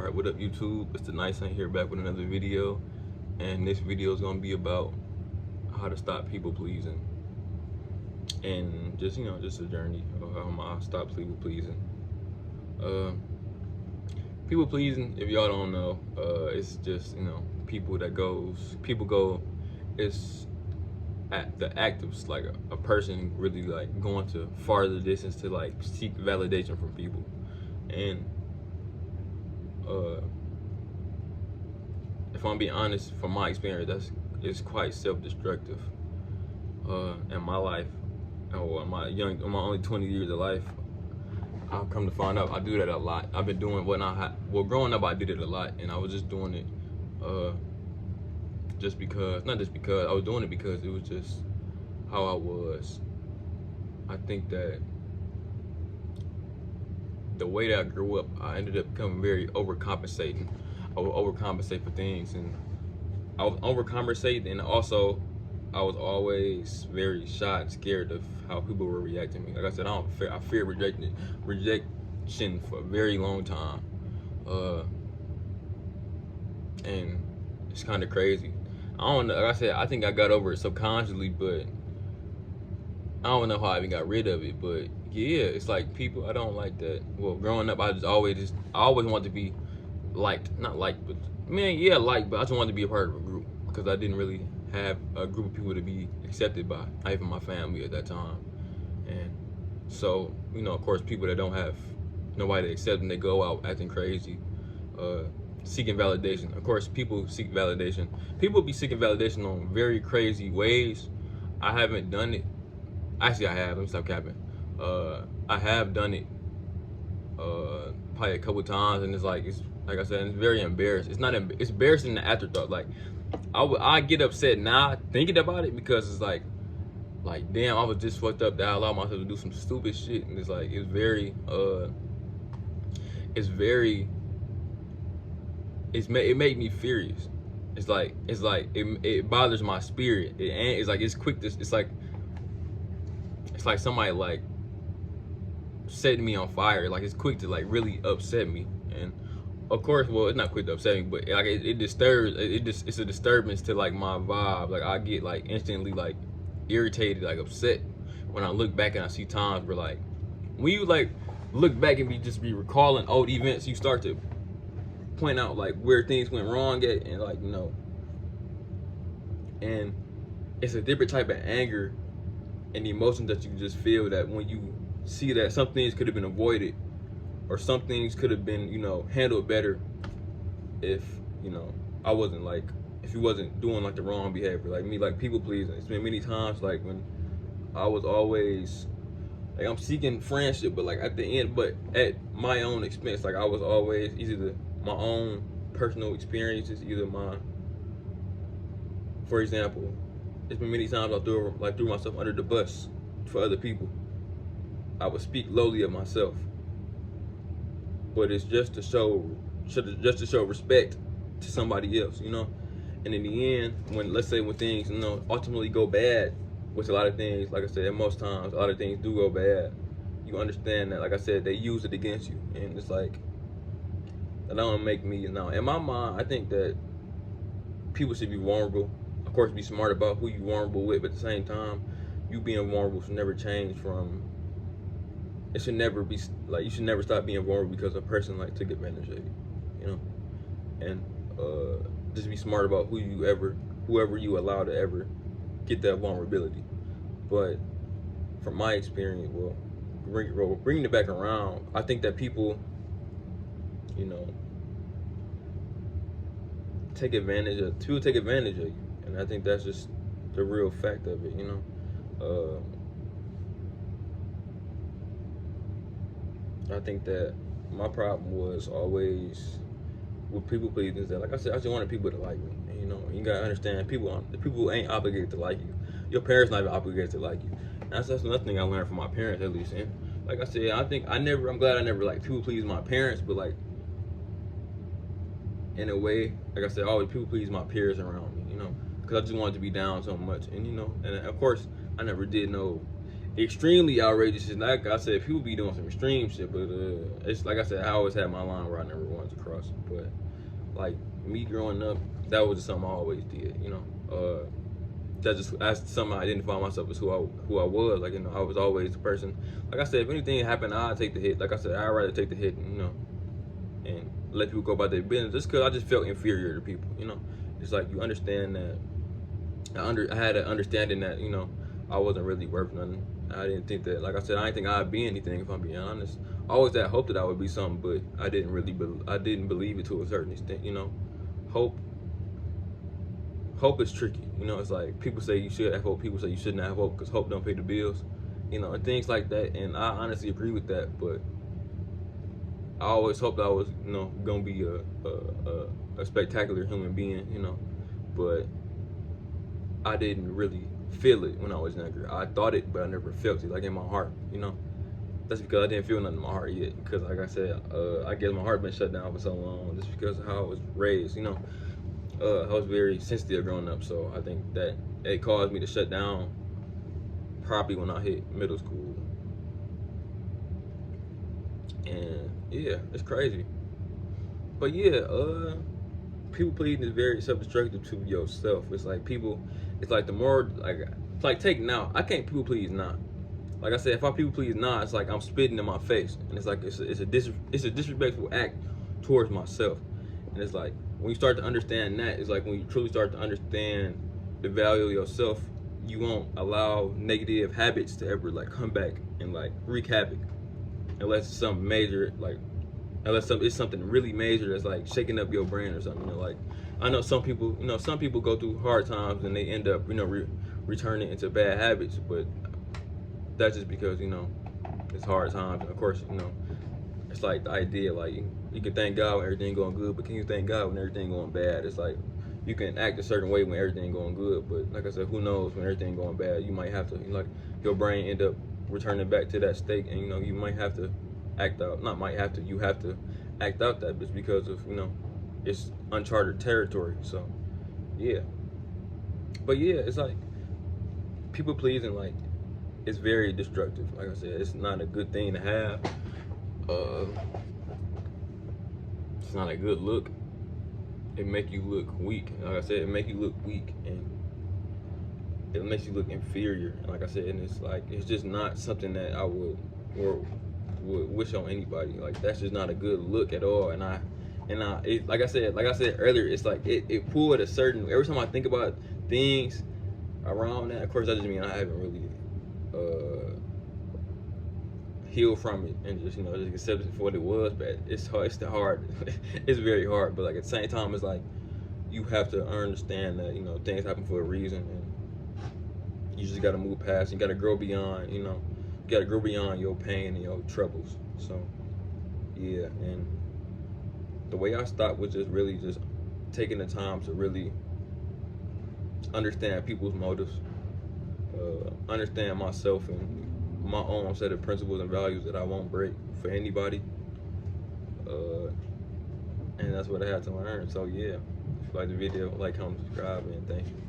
Alright, what up YouTube? It's the Nice Saint here back with another video. And this video is going to be about how to stop people pleasing. And just, just a journey of how I stop people pleasing. People pleasing, if y'all don't know, it's just, people go, it's the act of like a person really like going to farther distance to like seek validation from people. And if I'm being honest, from my experience, it's quite self-destructive. In my life, or in my only 20 years of life, I've come to find out I do that a lot. I've been doing growing up I did it a lot, and I was just doing it, not just because, I was doing it because it was just how I was. I think that the way that I grew up, I ended up becoming very overcompensating. I would overcompensate for things, and I was overcompensating, and also I was always very shy and scared of how people were reacting to me. Like I said, I feared rejection for a very long time, and it's kind of crazy. I don't know. Like I said, I think I got over it subconsciously, but I don't know how I even got rid of it. But yeah, it's like people, I don't like that. Well, growing up, I always wanted to be liked, not liked, but liked, but I just wanted to be a part of a group because I didn't really have a group of people to be accepted by, not even my family at that time. And so, of course, people that don't have nobody to accept them, they go out acting crazy, seeking validation. Of course, people seek validation. People be seeking validation on very crazy ways. I haven't done it. Actually, I have. Let me stop capping. I have done it probably a couple times, and it's like I said, it's very embarrassing. It's embarrassing in the afterthought. Like I get upset now thinking about it because it's like damn, I was just fucked up that I allowed myself to do some stupid shit, and it's like it made me furious. It bothers my spirit. It's like somebody like setting me on fire. Like it's quick to like really upset me. And of course, well, it's not quick to upset me, but like it disturbs. It's a disturbance to like my vibe. Like I get like instantly like irritated, like upset when I look back and I see times where like when you like look back and be recalling old events, you start to point out like where things went wrong at, and like and it's a different type of anger and emotion that you just feel, that when you see that some things could have been avoided or some things could have been handled better if I wasn't like, if you wasn't doing like the wrong behavior, like me, like people pleasing. It's been many times like when I was always like I'm seeking friendship, but like at the end, but at my own expense. Like I was always my own personal experiences, for example, it's been many times I threw myself under the bus for other people. I would speak lowly of myself, but it's just to show respect to somebody else, And in the end, when things ultimately go bad, which a lot of things, like I said, most times a lot of things do go bad, you understand that, like I said, they use it against you, and it's like that don't make me. In my mind, I think that people should be vulnerable. Of course, be smart about who you vulnerable with, but at the same time, you being vulnerable should never change from. It should never be like, you should never stop being vulnerable because a person like took advantage of you, And just be smart about whoever you allow to ever get that vulnerability. But from my experience, bringing it back around, I think that people, take advantage of you, and I think that's just the real fact of it, I think that my problem was always with people pleasing is that, like I said, I just wanted people to like me. And, you gotta understand, people ain't obligated to like you. Your parents not even obligated to like you. And that's another thing I learned from my parents, at least. And like I said, I'm glad I never like people please my parents, but like in a way, like I said, I always people please my peers around me, because I just wanted to be down so much. And and of course, I never did know extremely outrageous shit. Like I said, people be doing some extreme shit, but it's like I said, I always had my line where I never wanted to cross it. But like me growing up, that was just something I always did, you know. That's something I identify myself as who I was. Like, you know, I was always the person. Like I said, if anything happened, I'd take the hit. Like I said, I'd rather take the hit, you know, and let people go about their business. Just because I just felt inferior to people, you know. It's like you understand that. I had an understanding that, you know, I wasn't really worth nothing. I didn't think that, like I said, I didn't think I'd be anything, if I'm being honest. Always that hope that I would be something, but I didn't really, I didn't believe it to a certain extent, you know. Hope is tricky, you know. It's like people say you should have hope, people say you shouldn't have hope because hope don't pay the bills, you know, and things like that. And I honestly agree with that, but I always hoped I was, you know, gonna be a spectacular human being, you know, but I didn't really feel it when I was younger. I thought it, but I never felt it, like in my heart, you know. That's because I didn't feel nothing in my heart yet. Because, like I said, I guess my heart been shut down for so long, just because of how I was raised, you know. I was very sensitive growing up, so I think that it caused me to shut down probably when I hit middle school. And yeah, it's crazy. But yeah, people pleasing is very self-destructive to yourself. It's like it's like the more, like, it's like take now. I can't people please now. Like I said, if I people please now, it's like I'm spitting in my face, and it's like it's a disrespectful act towards myself. And it's like when you start to understand that, it's like when you truly start to understand the value of yourself, you won't allow negative habits to ever like come back and like wreak havoc, unless it's something major, like it's something really major that's like shaking up your brain or something. You know, like I know some people, you know, some people go through hard times and they end up, you know, returning into bad habits, but that's just because, you know, it's hard times. And of course, you know, it's like the idea, like you can thank God when everything going good, but can you thank God when everything going bad? It's like you can act a certain way when everything going good, but like I said, who knows when everything going bad? You might have to, like, your brain end up returning back to that state, and you know you might have to act out. Not might have to. You have to act out that bitch because of, you know, it's uncharted territory. So yeah, but yeah, it's like people pleasing, like, it's very destructive. Like I said, it's not a good thing to have. It's not a good look. It make you look weak. Like I said, it make you look weak, and it makes you look inferior. And like I said, and it's like it's just not something that I would wish on anybody. Like that's just not a good look at all. And like I said earlier, it's like it pulled a certain. Every time I think about things around that, of course, that doesn't mean I haven't really heal from it and just, you know, just accept it for what it was. But it's hard. It's hard. It's very hard. But like at the same time, it's like you have to understand that, you know, things happen for a reason, and you just got to move past. You got to grow beyond. You know, you got to grow beyond your pain and your troubles. So yeah, and the way I stopped was just really just taking the time to really understand people's motives, understand myself and my own set of principles and values that I won't break for anybody. And that's what I had to learn. So yeah, if you like the video, like, comment, subscribe, and thank you.